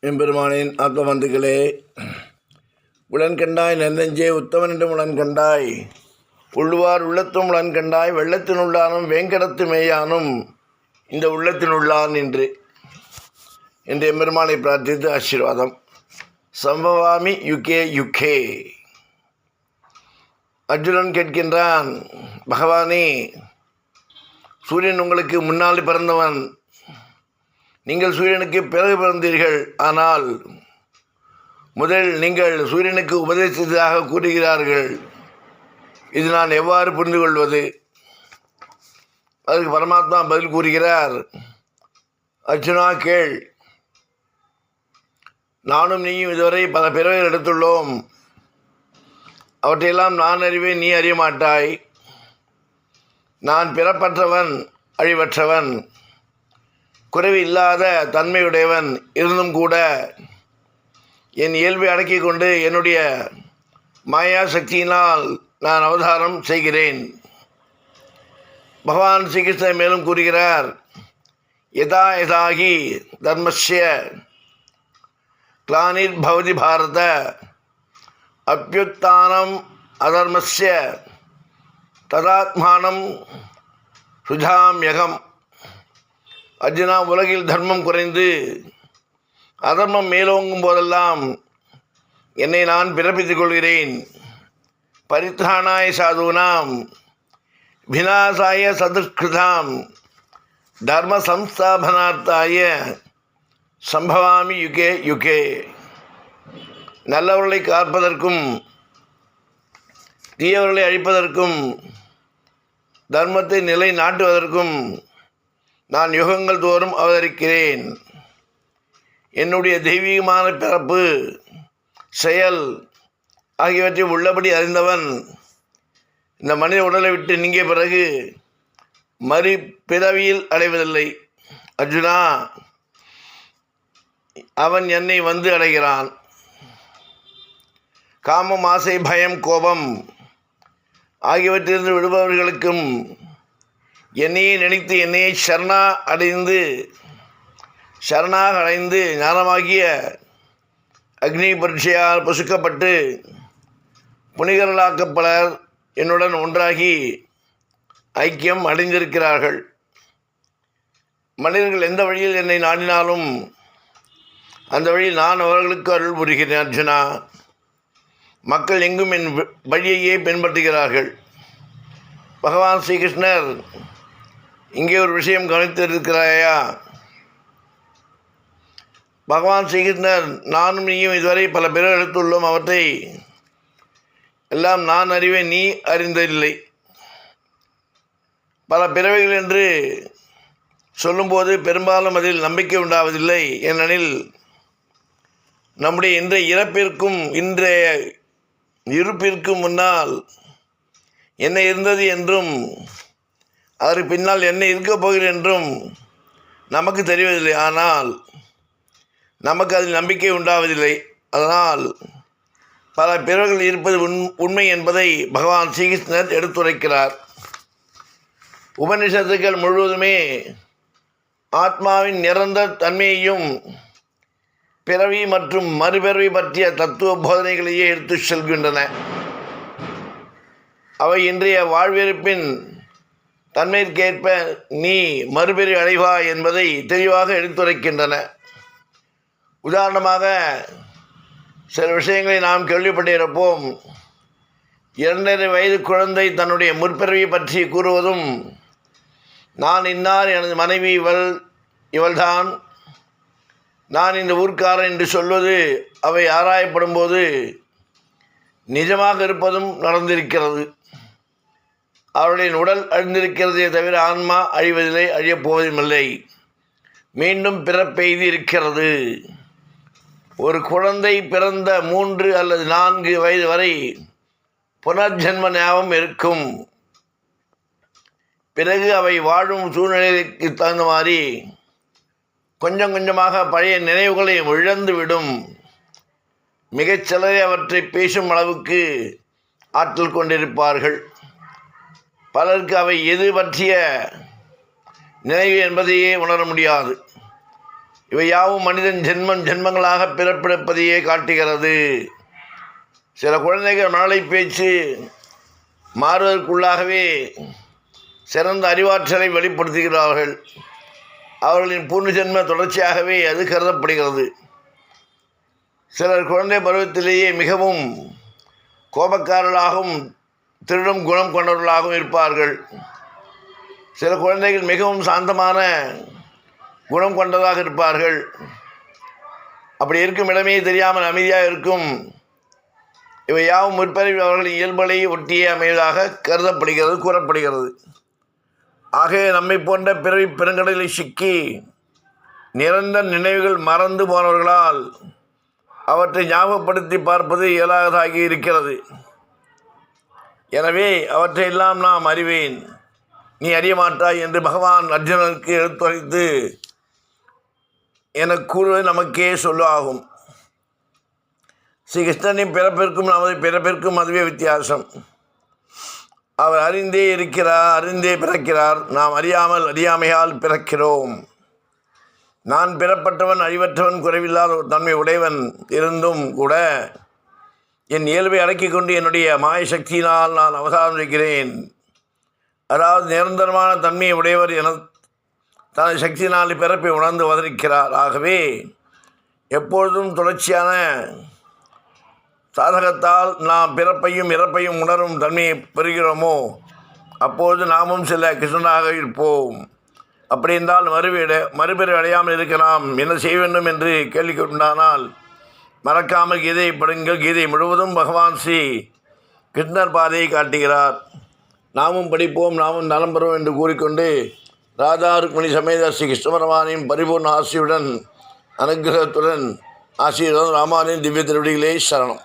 எம்பெருமானின் ஆக்கமந்துகளே, உளன்கண்டாய் நெஞ்சே உத்தமனிடம் உளன்கண்டாய், உள்ளுவார் உள்ளத்தும் உளன்கண்டாய், வெள்ளத்தினுள்ளானும் வேங்கடத்து மேயானும் இந்த உள்ளத்தினுள்ளான் என்று எம்பெருமானை பிரார்த்தித்து ஆசீர்வாதம். சம்பவாமி யுகே யுகே. அர்ஜுனன் கேட்கின்றான், பகவானே, சூரியன் உங்களுக்கு முன்னால் பிறந்தவன், நீங்கள் சூரியனுக்கு பிறகு பிறந்தீர்கள், ஆனால் முதல் நீங்கள் சூரியனுக்கு உபதேசித்ததாக கூறுகிறார்கள். இது நான் எவ்வாறு புரிந்து கொள்வது? அதற்கு பரமாத்மா பதில் கூறுகிறார், அர்ஜுனா கேள், நானும் நீயும் இதுவரை பல பிறவைகள் எடுத்துள்ளோம். அவற்றையெல்லாம் நான் அறிவேன், நீ அறிய மாட்டாய். நான் பிறப்பற்றவன், அழிவற்றவன், குறைவு இல்லாத தன்மையுடையவன். இருந்தும் கூட என் இயல்பை அடக்கிக் கொண்டு என்னுடைய மாயா சக்தியினால் நான் அவதாரம் செய்கிறேன். பகவான் ஸ்ரீகிருஷ்ணர் மேலும் கூறுகிறார், யதா யதாகி தர்மஸ்ய கிளானிர் பவதி பாரத அப்யுத்தானம் அதர்மஸ்ய ததாத்மானம் சுஜாம்யகம். அர்ஜுனா, உலகில் தர்மம் குறைந்து அதர்மம் மேலோங்கும் போதெல்லாம் என்னை நான் பிறப்பித்துக் கொள்கிறேன். பரித்ராணாய சாதுனாம் விநாசாய சதுஷ்கிருதாம் தர்ம சம்ஸ்தாபனார்த்தாய சம்பவாமி யுகே யுகே. நல்லவர்களை காப்பதற்கும் தீயவர்களை அழிப்பதற்கும் தர்மத்தை நிலை நாட்டுவதற்கும் நான் யுகங்கள் தோறும் அவதரிக்கிறேன். என்னுடைய தெய்வீகமான பிறப்பு, செயல் ஆகியவற்றை உள்ளபடி அறிந்தவன் இந்த மனித உடலை விட்டு நீங்கிய பிறகு மறுபிறவியில் அடைவதில்லை. அர்ஜுனா, அவன் என்னை வந்து அடைகிறான். காமம், ஆசை, பயம், கோபம் ஆகியவற்றிலிருந்து விடுபவர்களுக்கும் என்னையே நினைத்து என்னையே சரணாக அடைந்து ஞானமாகிய அக்னி பரீட்சையால் பொசுக்கப்பட்டு புனிதர்களாக்கப்பலர் என்னுடன் ஒன்றாகி ஐக்கியம் அடைந்திருக்கிறார்கள். மனிதர்கள் எந்த வழியில் என்னை நாடினாலும் அந்த வழியில் நான் அவர்களுக்கு அருள் புரிகிறேன். அர்ஜுனா, மக்கள் எங்கும் என் வழியையே பின்பற்றுகிறார்கள். பகவான் ஸ்ரீகிருஷ்ணர் இங்கே ஒரு விஷயம் கவனித்திருக்கிறாயா? பகவான் ஸ்ரீகிருஷ்ணர், நானும் நீயும் இதுவரை பல பிறர் எடுத்துள்ளோம். அவற்றை எல்லாம் நான் அறிவேன், நீ அறிந்ததில்லை. பல பிறவைகள் என்று சொல்லும்போது பெரும்பாலும் அதில் நம்பிக்கை உண்டாவதில்லை. ஏனெனில் நம்முடைய இன்றைய இறப்பிற்கும் இன்றைய இருப்பிற்கும் முன்னால் என்ன இருந்தது என்றும் அதற்கு பின்னால் என்ன இருக்கப் போகிறது என்றும் நமக்கு தெரிவதில்லை. ஆனால் நமக்கு அதில் நம்பிக்கை உண்டாவதில்லை. அதனால் பல பிறர்கள் இருப்பது உண்மை என்பதை பகவான் ஸ்ரீகிருஷ்ணர் எடுத்துரைக்கிறார். உபநிஷத்துக்கள் முழுவதுமே ஆத்மாவின் நிரந்தர தன்மையையும் பிறவி மற்றும் மறுபிறவி பற்றிய தத்துவ போதனைகளையே எடுத்து செல்கின்றன. அவை இன்றைய வாழ்விருப்பின் தன்மைக்கேற்ப நீ மறுபிறவி அடைவாய் என்பதை தெளிவாக எடுத்துரைக்கின்றன. உதாரணமாக சில விஷயங்களை நாம் கேள்விப்பட்டிருப்போம். 2.5 வயது குழந்தை தன்னுடைய முற்பிறவியை பற்றி கூறுவதும், நான் இன்னார், எனது மனைவி இவள்தான், நான் இந்த ஊர்க்காரன் என்று சொல்வது அவை ஆராயப்படும் போது நிஜமாக இருப்பதும் நடந்திருக்கிறது. அவருடைய உடல் அழிந்திருக்கிறதே தவிர ஆன்மா அழிவதில்லை, அழியப் போவதுமில்லை, மீண்டும் பிறப்பெய்தி இருக்கிறது. ஒரு குழந்தை பிறந்த 3 அல்லது 4 வயது வரை புனர்ஜென்ம ஞாபகம் இருக்கும். பிறகு அவை வாழும் சூழ்நிலைக்கு தகுந்த மாதிரி கொஞ்சம் கொஞ்சமாக பழைய நினைவுகளை இழந்துவிடும். மிகச்சிலரை அவற்றை பேசும் அளவுக்கு ஆற்றல் கொண்டிருப்பார்கள். பலருக்கு அவை எது பற்றிய நினைவு என்பதையே உணர முடியாது. இவை யாவும் மனிதன் ஜென்மங்களாக பிறப்பெடுப்பதையே காட்டுகிறது. சில குழந்தைகள் மழலை பேச்சு மாறுவதற்குள்ளாகவே சிறந்த அறிவாற்றலை வெளிப்படுத்துகிறார்கள். அவர்களின் பூர்ண ஜென்ம தொடர்ச்சியாகவே அது கருதப்படுகிறது. சிலர் குழந்தை பருவத்திலேயே மிகவும் கோபக்காரர்களாகவும் திருடும் குணம் கொண்டவர்களாகவும் இருப்பார்கள். சில குழந்தைகள் மிகவும் சாந்தமான குணம் கொண்டதாக இருப்பார்கள். அப்படி இருக்கும் இடமே தெரியாமல் அமைதியாக இருக்கும். இவை யாவும் முற்பிறவி அவர்களின் இயல்பலை ஒட்டியே அமைவதாக கருதப்படுகிறது, கூறப்படுகிறது. ஆகவே நம்மை போன்ற பிறவி பெருங்கடலில் சிக்கி நிரந்தர நினைவுகள் மறந்து போனவர்களால் அவற்றை ஞாபகப்படுத்தி பார்ப்பது இயலாததாகி இருக்கிறது. எனவே அவற்றையெல்லாம் நாம் அறிவேன், நீ அறிய மாட்டாய் என்று பகவான் அர்ஜுனனுக்கு எடுத்துரைத்து என கூறுவது நமக்கே சொல்லும். ஸ்ரீ கிருஷ்ணனின் பிறப்பிற்கும் நமது பிறப்பிற்கும் அதுவே வித்தியாசம். அவர் அறிந்தே இருக்கிறார், அறிந்தே பிறக்கிறார். நாம் அறியாமல் அறியாமையால் பிறக்கிறோம். நான் பிறப்பட்டவன், அழிவற்றவன், குறைவில்லாத ஒரு தன்மை உடையவன் இருந்தும் கூட என் இயல்பை அடக்கிக் கொண்டு என்னுடைய மாய சக்தியினால் நான் அவதாரம் இருக்கிறேன். அதாவது நிரந்தரமான தன்மையை உடையவர் என தனது சக்தியினால் பிறப்பை உணர்ந்து அவதரிக்கிறார். ஆகவே எப்பொழுதும் தொடர்ச்சியான சாதகத்தால் நாம் பிறப்பையும் இறப்பையும் உணரும் தன்மையை பெறுகிறோமோ அப்பொழுது நாமும் சில கிருஷ்ணனாக இருப்போம். அப்படி இருந்தால் மறுபிறவி அடையாமல் இருக்க நாம் என்ன செய்ய வேண்டும் என்று கேள்வி கொண்டானால் மறக்காமல் கீதையை படுங்கள். கீதை முழுவதும் பகவான் ஸ்ரீ கிருஷ்ணர் பாதையை காட்டுகிறார். நாமும் படிப்போம், நாமும் நலம் பெறுவோம் என்று கூறிக்கொண்டு ராதா ருக்மிணி சமேத ஸ்ரீ கிருஷ்ண பரமானின் பரிபூர்ண ஆசியுடன் அனுகிரகத்துடன் ஆசீர்வாதம் ராமானின் திவ்ய திருவடிகளே சரணம்.